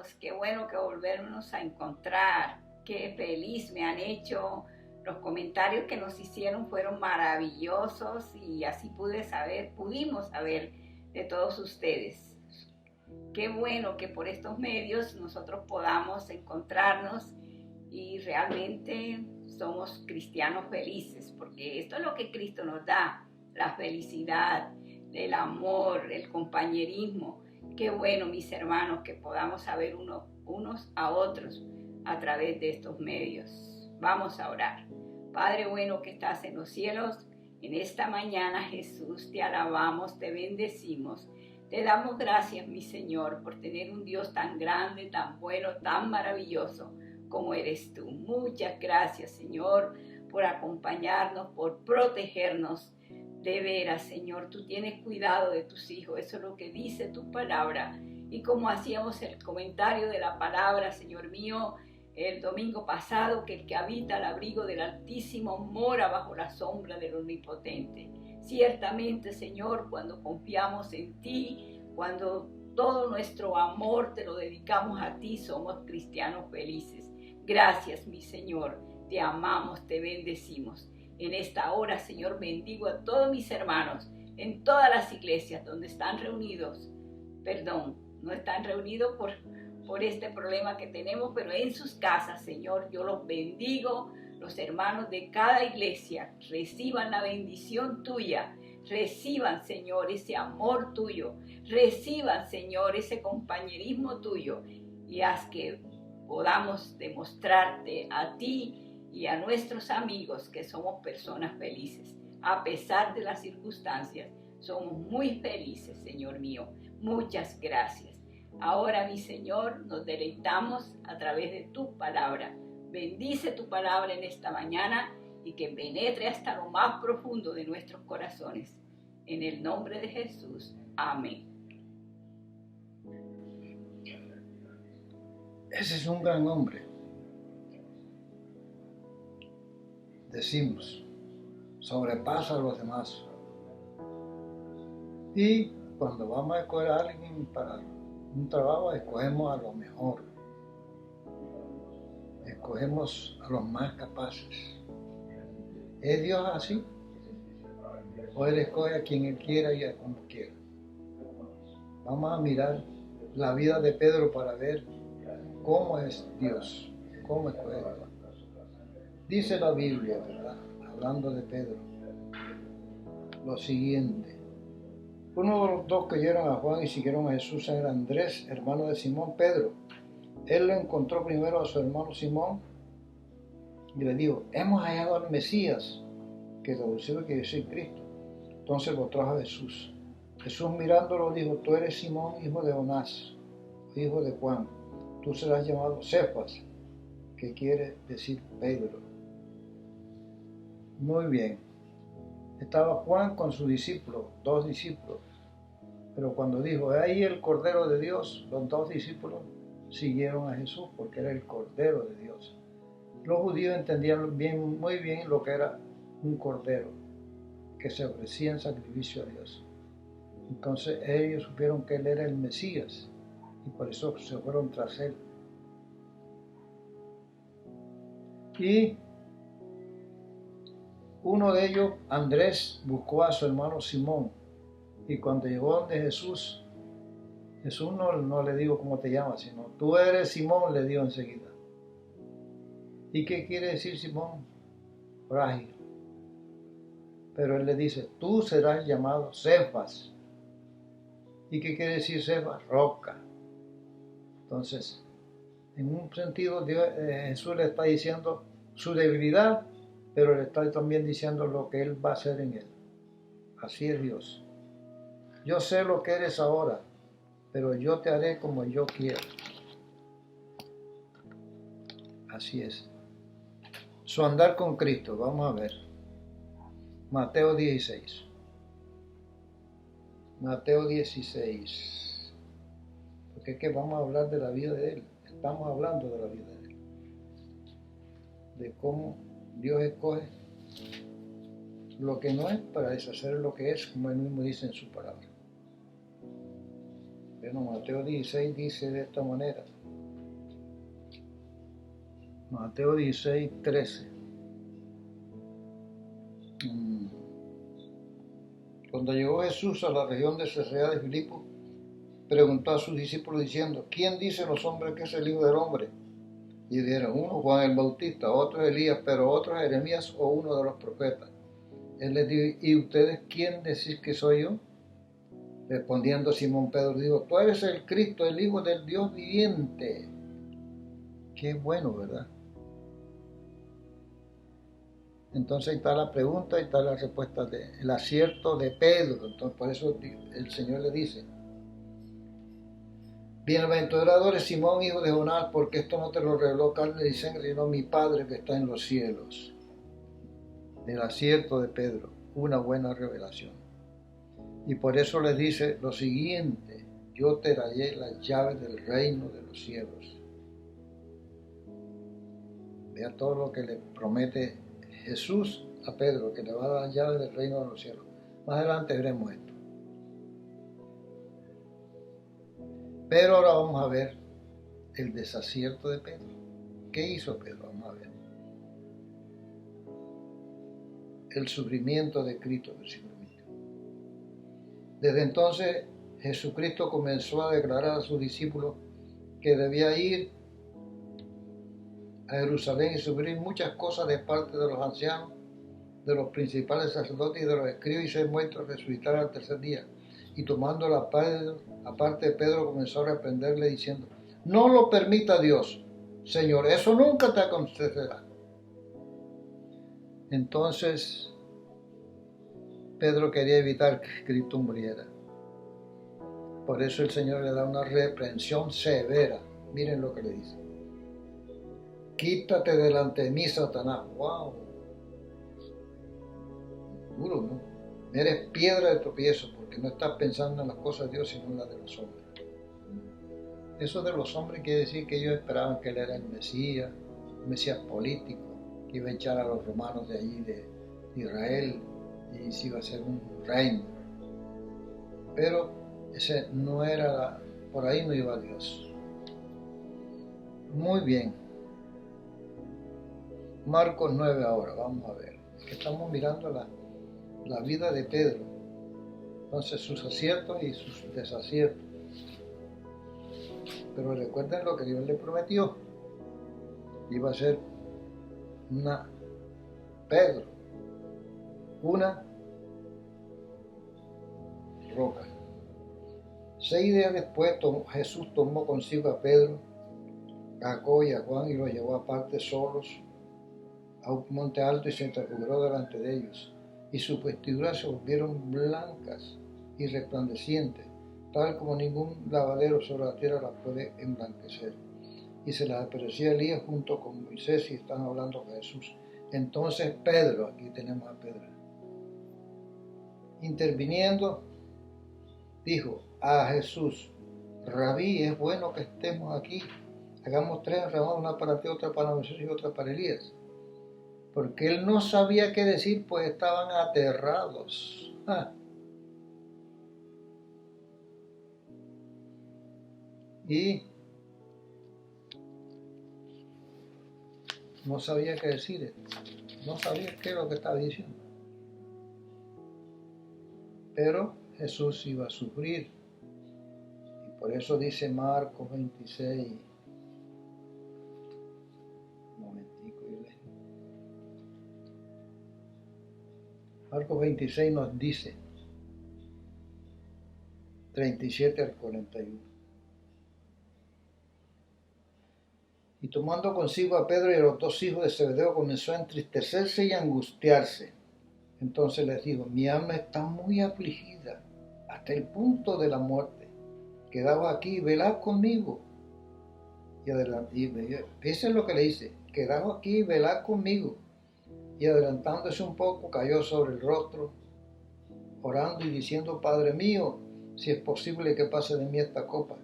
hermanos, qué bueno que volvernos a encontrar. Qué feliz me han hecho. Los comentarios que nos hicieron fueron maravillosos y así pudimos saber de todos ustedes. Qué bueno que por estos medios nosotros podamos encontrarnos y realmente somos cristianos felices, porque esto es lo que Cristo nos da, la felicidad, el amor, el compañerismo. Qué bueno, mis hermanos, que podamos saber unos a otros a través de estos medios. Vamos a orar. Padre bueno que estás en los cielos, en esta mañana, Jesús, te alabamos, te bendecimos. Te damos gracias, mi Señor, por tener un Dios tan grande, tan bueno, tan maravilloso como eres tú. Muchas gracias, Señor, por acompañarnos, por protegernos. De veras, Señor, tú tienes cuidado de tus hijos, eso es lo que dice tu palabra. Y como hacíamos el comentario de la palabra, Señor mío, el domingo pasado, que el que habita al abrigo del Altísimo mora bajo la sombra del Omnipotente. Ciertamente, Señor, cuando confiamos en ti, cuando todo nuestro amor te lo dedicamos a ti, somos cristianos felices. Gracias, mi Señor, te amamos, te bendecimos. En esta hora, Señor, bendigo a todos mis hermanos en todas las iglesias donde están reunidos. Perdón, no están reunidos por este problema que tenemos, pero en sus casas, Señor, yo los bendigo. Los hermanos de cada iglesia reciban la bendición tuya, reciban, Señor, ese amor tuyo, reciban, Señor, ese compañerismo tuyo, y haz que podamos demostrarte a ti y a nuestros amigos que somos personas felices. A pesar de las circunstancias, somos muy felices, Señor mío. Muchas gracias. Ahora, mi Señor, nos deleitamos a través de tu palabra. Bendice tu palabra en esta mañana y que penetre hasta lo más profundo de nuestros corazones. En el nombre de Jesús. Amén. Ese es un gran hombre. Decimos, sobrepasa a los demás. Y cuando vamos a escoger a alguien para un trabajo, escogemos a lo mejor. Escogemos a los más capaces. ¿Es Dios así? ¿O Él escoge a quien Él quiera y a como quiera? Vamos a mirar la vida de Pedro para ver cómo es Dios, cómo escoge Dios. Dice la Biblia, ¿verdad? Hablando de Pedro, lo siguiente. Uno de los dos que oyeron a Juan y siguieron a Jesús era Andrés, hermano de Simón Pedro. Él lo encontró primero a su hermano Simón y le dijo, hemos hallado al Mesías, que traducido quiere decir Cristo. Entonces lo trajo a Jesús. Jesús mirándolo dijo, tú eres Simón, hijo de Jonás, hijo de Juan. Tú serás llamado Cefas, que quiere decir Pedro. Muy bien. Estaba Juan con sus discípulos, 2 discípulos. Pero cuando dijo, ahí el Cordero de Dios, los 2 discípulos siguieron a Jesús porque era el Cordero de Dios. Los judíos entendían muy bien lo que era un cordero, que se ofrecía en sacrificio a Dios. Entonces ellos supieron que Él era el Mesías y por eso se fueron tras Él. Y uno de ellos, Andrés, buscó a su hermano Simón y cuando llegó donde Jesús no le dijo cómo te llamas, sino tú eres Simón, le dijo enseguida. ¿Y qué quiere decir Simón? Frágil. Pero él le dice, tú serás llamado Cefas. ¿Y qué quiere decir Cefas? Roca. Entonces, en un sentido, Jesús le está diciendo su debilidad, pero le está también diciendo lo que Él va a hacer en él. Así es Dios. Yo sé lo que eres ahora, pero yo te haré como yo quiero. Así es. Su andar con Cristo, vamos a ver. Mateo 16. Mateo 16. Porque es que vamos a hablar de la vida de Él. Estamos hablando de la vida de Él. De cómo Dios escoge lo que no es para deshacer lo que es, como Él mismo dice en su palabra. Bueno, Mateo 16 dice de esta manera. Mateo 16, 13. Cuando llegó Jesús a la región de Cesarea de Filipo, preguntó a sus discípulos diciendo: ¿quién dicen los hombres que es el Hijo del Hombre? Y dijeron: uno Juan el Bautista, otro Elías, pero otro Jeremías o uno de los profetas. Él les dijo: ¿y ustedes quién decís que soy yo? Respondiendo Simón Pedro dijo: tú eres el Cristo, el Hijo del Dios viviente. Qué bueno, ¿verdad? Entonces ahí está la pregunta y está la respuesta, el acierto de Pedro. Entonces por eso el Señor le dice: bienaventurado eres Simón, hijo de Jonás, porque esto no te lo reveló carne y sangre, sino mi Padre que está en los cielos. El acierto de Pedro, una buena revelación. Y por eso les dice lo siguiente: yo te daré las llaves del reino de los cielos. Vea todo lo que le promete Jesús a Pedro, que le va a dar las llaves del reino de los cielos. Más adelante veremos esto. Pero ahora vamos a ver el desacierto de Pedro. ¿Qué hizo Pedro? Vamos a ver. El sufrimiento de Cristo, versículo 20. Desde entonces Jesucristo comenzó a declarar a sus discípulos que debía ir a Jerusalén y sufrir muchas cosas de parte de los ancianos, de los principales sacerdotes y de los escribas, y ser muerto y resucitar al tercer día. Y tomando la parte de Pedro, comenzó a reprenderle diciendo: no lo permita Dios, Señor, eso nunca te acontecerá. Entonces Pedro quería evitar que Cristo muriera. Por eso el Señor le da una reprensión severa. Miren lo que le dice: quítate delante de mí, Satanás. ¡Wow! Duro, ¿no? Eres piedra de tropiezo, porque no estás pensando en las cosas de Dios, sino en las de los hombres. Eso de los hombres quiere decir que ellos esperaban que él era el Mesías político, que iba a echar a los romanos de allí, de Israel, y se iba a ser un reino. Pero ese no era, por ahí no iba Dios. Muy bien. Marcos 9 ahora, vamos a ver. Estamos mirando la vida de Pedro. Entonces sus aciertos y sus desaciertos. Pero recuerden lo que Dios le prometió. Iba a ser Pedro, una roca. 6 días después Jesús tomó consigo a Pedro, a Jacobo y a Juan y los llevó aparte solos a un monte alto y se transfiguró delante de ellos. Y sus vestiduras se volvieron blancas y resplandecientes, tal como ningún lavadero sobre la tierra las puede emblanquecer. Y se les aparecía Elías junto con Moisés y están hablando con Jesús. Entonces Pedro, aquí tenemos a Pedro, interviniendo, dijo a Jesús: Rabí, es bueno que estemos aquí. Hagamos 3 enramadas, una para ti, otra para Moisés y otra para Elías. Porque él no sabía qué decir, pues estaban aterrados. Y no sabía qué decir, no sabía qué es lo que estaba diciendo. Pero Jesús iba a sufrir, y por eso dice Marcos 26, Marcos 26 nos dice, 37 al 41. Y tomando consigo a Pedro y a los 2 hijos de Zebedeo, comenzó a entristecerse y a angustiarse. Entonces les dijo: mi alma está muy afligida hasta el punto de la muerte. Quedaos aquí y velad conmigo. Y fíjense lo que le dice: quedaos aquí y velad conmigo. Y adelantándose un poco, cayó sobre el rostro, orando y diciendo: Padre mío, si es posible que pase de mí esta copa,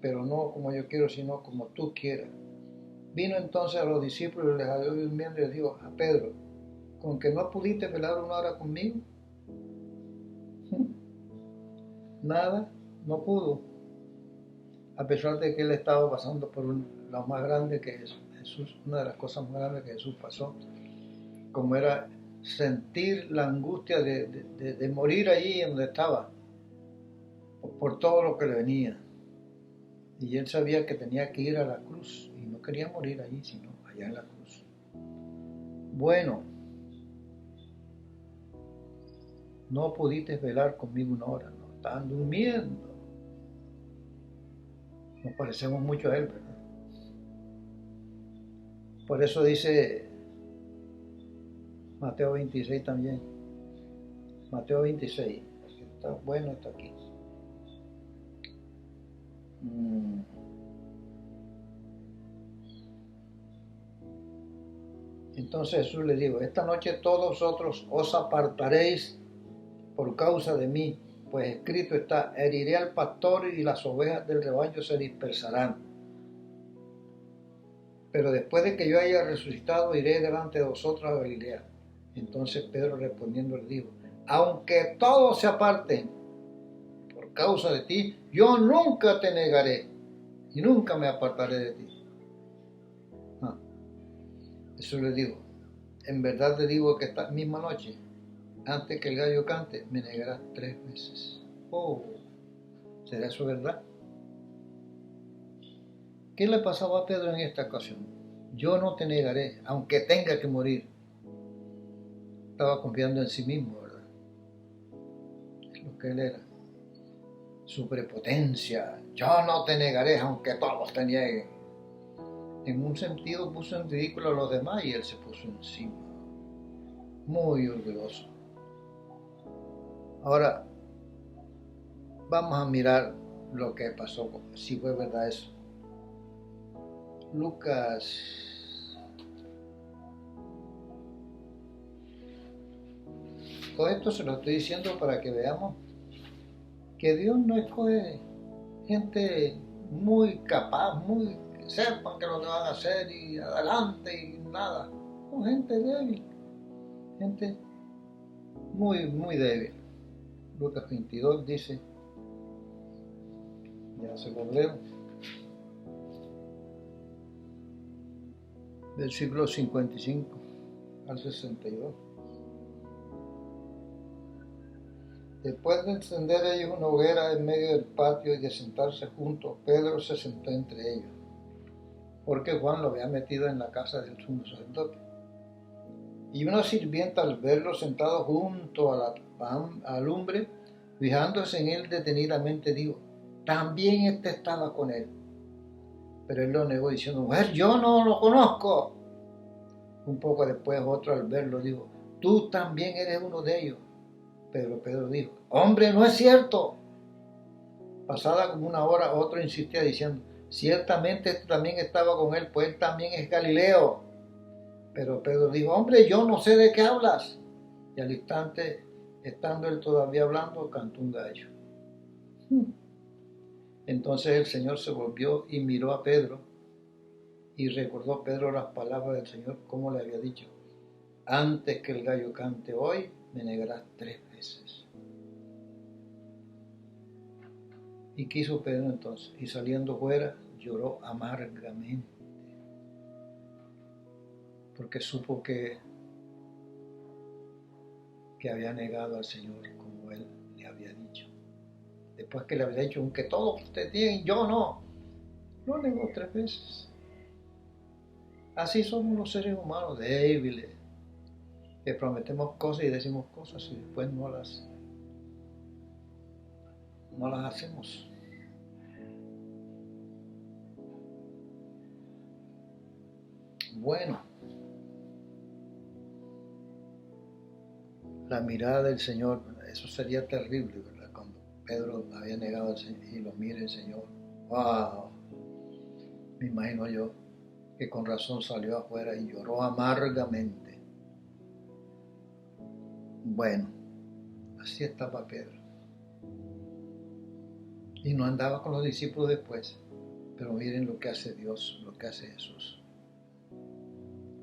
pero no como yo quiero, sino como tú quieras. Vino entonces a los discípulos y les halló durmiendo y les dijo a Pedro: ¿con que no pudiste velar 1 hora conmigo? Nada, no pudo, a pesar de que él estaba pasando por lo más grande que es Jesús, una de las cosas más grandes que Jesús pasó, como era sentir la angustia de morir allí donde estaba, por todo lo que le venía. Y él sabía que tenía que ir a la cruz, y no quería morir allí, sino allá en la cruz. Bueno, no pudiste velar conmigo una hora, no, estaban durmiendo. Nos parecemos mucho a él, ¿verdad? Por eso dice Mateo 26 también. Mateo 26. Está bueno, está aquí. Entonces Jesús le dijo, esta noche todos vosotros os apartaréis por causa de mí, pues escrito está, heriré al pastor y las ovejas del rebaño se dispersarán. Pero después de que yo haya resucitado, iré delante de vosotros a Galilea. Entonces Pedro respondiendo le dijo, aunque todos se aparten por causa de ti, yo nunca te negaré y nunca me apartaré de ti. Jesús le dijo, en verdad te digo que esta misma noche, antes que el gallo cante, me negarás 3 veces. Oh, ¿será eso verdad? ¿Qué le pasaba a Pedro en esta ocasión? Yo no te negaré, aunque tenga que morir. Estaba confiando en sí mismo, ¿verdad? Es lo que él era. Su prepotencia. Yo no te negaré, aunque todos te nieguen. En un sentido puso en ridículo a los demás y él se puso encima. Muy orgulloso. Ahora, vamos a mirar lo que pasó, si fue verdad eso. Lucas todo esto se lo estoy diciendo para que veamos que Dios no escoge gente muy capaz, muy que sepan que lo que van a hacer y adelante y nada. Son gente débil, gente muy, muy débil. Lucas 22 dice, ya se lo leo, versículos 55 al 62. Después de encender ellos una hoguera en medio del patio y de sentarse juntos, Pedro se sentó entre ellos, porque Juan lo había metido en la casa del sumo sacerdote. Y una sirvienta, al verlo sentado junto a la lumbre, fijándose en él detenidamente, dijo, también este estaba con él. Pero él lo negó diciendo, mujer, yo no lo conozco. Un poco después otro, al verlo, dijo, tú también eres uno de ellos. Pero Pedro dijo, hombre, no es cierto. Pasada como una hora, otro insistía diciendo, ciertamente este también estaba con él, pues él también es Galileo. Pero Pedro dijo, hombre, yo no sé de qué hablas. Y al instante, estando él todavía hablando, cantó un gallo. Entonces el Señor se volvió y miró a Pedro, y recordó Pedro las palabras del Señor, como le había dicho, antes que el gallo cante hoy, me negarás 3 veces. Y quiso Pedro entonces, y saliendo fuera, lloró amargamente, porque supo que había negado al Señor como él le había dicho. Después que le había dicho, aunque todos ustedes tienen, yo no, lo negó 3 veces. Así somos los seres humanos, débiles, que prometemos cosas y decimos cosas y después no las hacemos. Bueno, la mirada del Señor, eso sería terrible, ¿verdad? Cuando Pedro había negado al Señor y lo mira el Señor. ¡Wow! Me imagino yo que con razón salió afuera y lloró amargamente. Bueno, así estaba Pedro. Y no andaba con los discípulos después. Pero miren lo que hace Dios, lo que hace Jesús.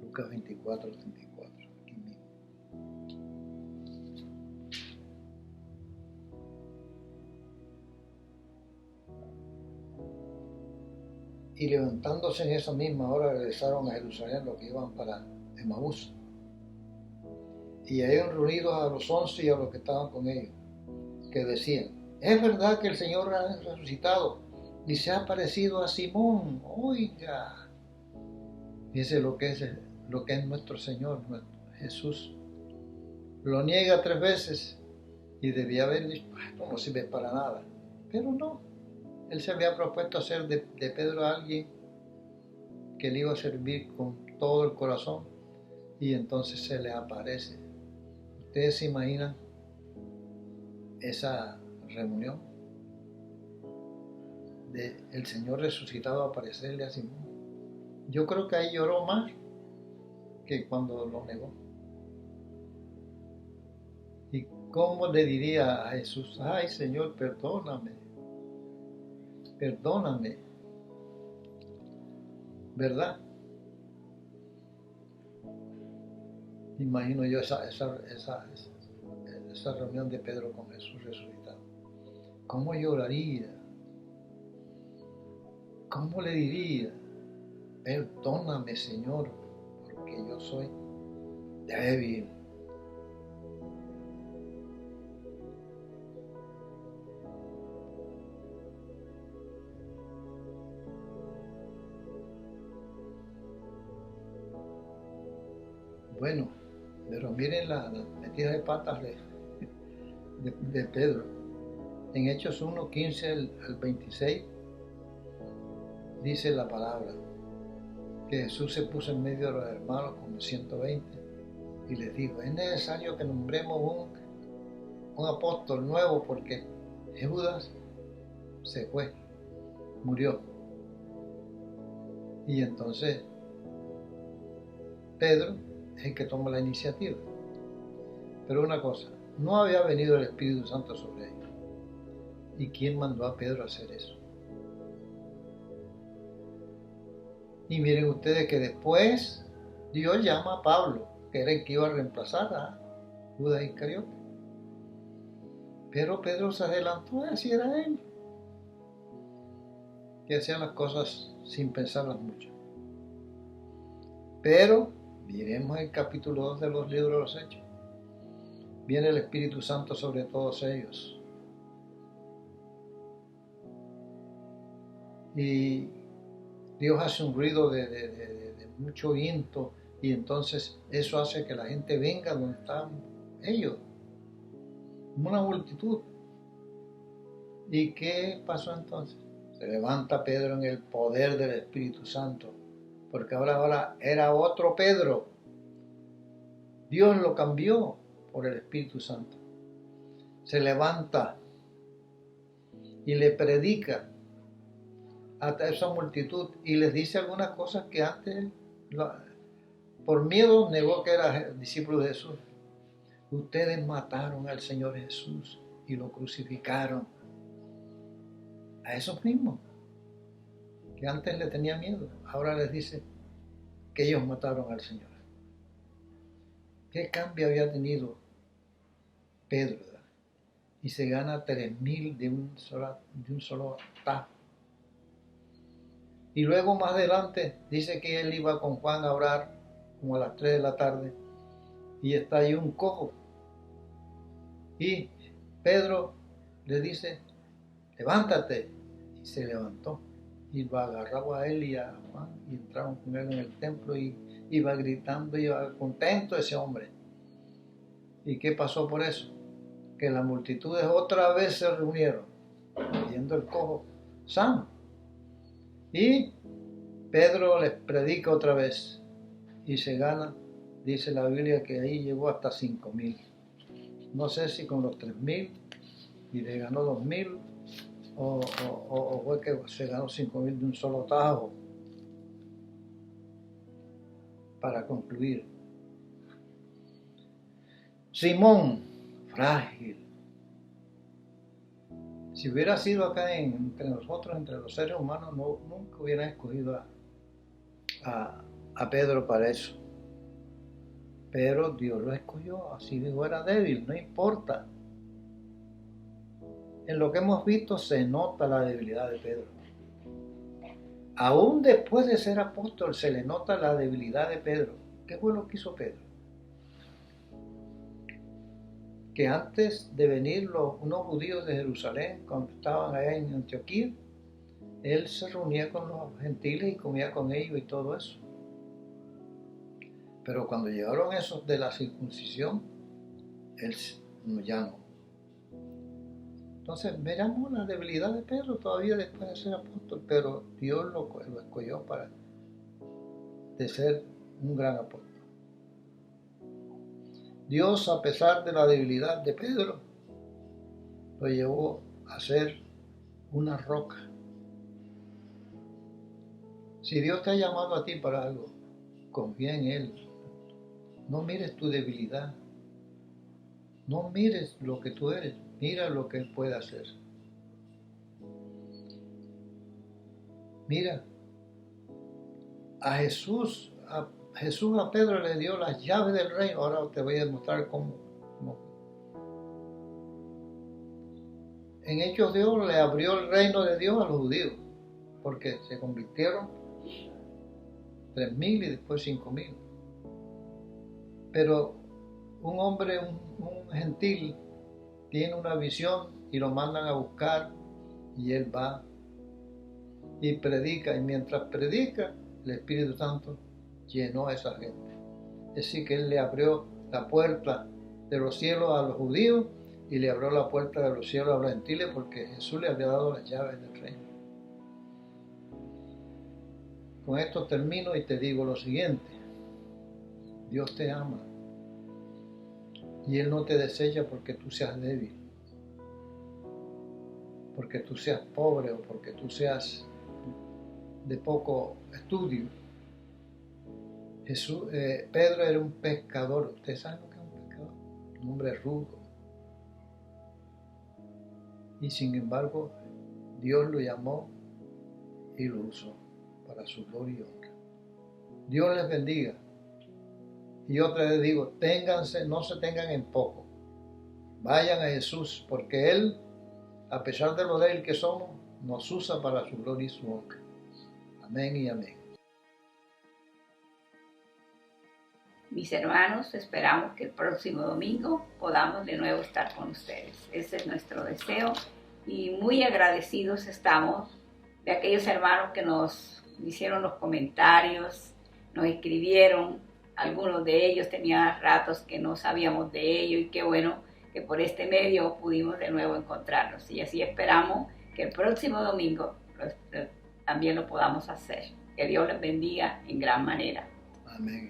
Lucas 24, 34, aquí mismo. y levantándose en esa misma hora regresaron a Jerusalén los que iban para Emaús. Y hallaron reunidos a los 11 y a los que estaban con ellos, que decían: es verdad que el Señor ha resucitado y se ha aparecido a Simón. Oiga, dice lo que es nuestro Señor, nuestro Jesús. Lo niega 3 veces y debía haber dicho: esto no sirve para nada. Pero no, él se había propuesto hacer de Pedro a alguien que le iba a servir con todo el corazón, y entonces se le aparece. ¿Ustedes se imaginan esa reunión de el Señor resucitado a aparecerle a Simón? Yo creo que ahí lloró más que cuando lo negó. ¿Y cómo le diría a Jesús: ay, Señor, perdóname, ¿verdad? Imagino yo esa reunión de Pedro con Jesús resucitado. ¿Cómo lloraría? ¿Cómo le diría: perdóname, Señor, porque yo soy débil? Bueno, pero miren la metida de patas de Pedro. En Hechos 1, 15 al 26 dice la palabra que Jesús se puso en medio de los hermanos como 120 y les dijo: es necesario que nombremos un apóstol nuevo, porque Judas se fue, murió. Y entonces Pedro es el que toma la iniciativa. Pero una cosa, no había venido el Espíritu Santo sobre ellos. ¿Y quién mandó a Pedro a hacer eso? Y miren ustedes que después Dios llama a Pablo, que era el que iba a reemplazar a Judas Iscariote. Pero Pedro se adelantó, así era él, que hacía las cosas sin pensarlas mucho. Pero miremos el capítulo 2 de los libros de los Hechos. Viene el Espíritu Santo sobre todos ellos. Y Dios hace un ruido de mucho viento, y entonces eso hace que la gente venga donde están ellos. Una multitud. ¿Y qué pasó entonces? Se levanta Pedro en el poder del Espíritu Santo, porque ahora era otro Pedro. Dios lo cambió por el Espíritu Santo. Se levanta y le predica a esa multitud y les dice algunas cosas que antes por miedo negó que era discípulo de Jesús. Ustedes mataron al Señor Jesús y lo crucificaron. A esos mismos que antes le tenía miedo, ahora les dice que ellos mataron al Señor. ¿Qué cambio había tenido Pedro? Y se gana 3,000 de un solo tajo. Y luego más adelante dice que él iba con Juan a orar como a las 3 de la tarde, y está ahí un cojo. Y Pedro le dice: levántate. Y se levantó. Y lo agarraba a él y a Juan y entraron con él en el templo, y iba gritando, iba contento ese hombre. ¿Y qué pasó por eso? Que las multitudes otra vez se reunieron, viendo el cojo sano. Y Pedro les predica otra vez y se gana, dice la Biblia, que ahí llegó hasta 5,000. No sé si con los 3,000 y le ganó 2,000 o fue que se ganó 5,000 de un solo tajo. Para concluir, Simón, frágil. Si hubiera sido acá entre nosotros, entre los seres humanos, nunca hubieran escogido a Pedro para eso. Pero Dios lo escogió, así dijo, era débil, no importa. En lo que hemos visto se nota la debilidad de Pedro. Aún después de ser apóstol se le nota la debilidad de Pedro. ¿Qué fue lo que hizo Pedro? Que antes de venir unos judíos de Jerusalén, cuando estaban allá en Antioquía, él se reunía con los gentiles y comía con ellos y todo eso. Pero cuando llegaron esos de la circuncisión, él ya no. Entonces miramos la debilidad de Pedro todavía después de ser apóstol, pero Dios lo escogió de ser un gran apóstol. Dios, a pesar de la debilidad de Pedro, lo llevó a ser una roca. Si Dios te ha llamado a ti para algo, confía en Él. No mires tu debilidad. No mires lo que tú eres. Mira lo que Él puede hacer. Mira, a Pedro le dio las llaves del reino. Ahora te voy a demostrar cómo. En Hechos de Oro le abrió el reino de Dios a los judíos, porque se convirtieron 3,000 y después 5,000. Pero un hombre, un gentil, tiene una visión y lo mandan a buscar y él va y predica. Y mientras predica, el Espíritu Santo llenó a esa gente. Es decir, que él le abrió la puerta de los cielos a los judíos y le abrió la puerta de los cielos a los gentiles, porque Jesús le había dado las llaves del reino. Con esto termino y te digo lo siguiente: Dios te ama y Él no te desecha porque tú seas débil, porque tú seas pobre o porque tú seas de poco estudio. Pedro era un pescador. ¿Ustedes saben lo que es un pescador? Un hombre rudo. Y sin embargo, Dios lo llamó y lo usó para su gloria y honra. Dios les bendiga. Y otra vez digo, no se tengan en poco. Vayan a Jesús, porque Él, a pesar de lo débil que somos, nos usa para su gloria y su honra. Amén y amén. Mis hermanos, esperamos que el próximo domingo podamos de nuevo estar con ustedes. Ese es nuestro deseo y muy agradecidos estamos de aquellos hermanos que nos hicieron los comentarios, nos escribieron. Algunos de ellos tenían ratos que no sabíamos de ello y qué bueno que por este medio pudimos de nuevo encontrarnos. Y así esperamos que el próximo domingo también lo podamos hacer. Que Dios les bendiga en gran manera. Amén.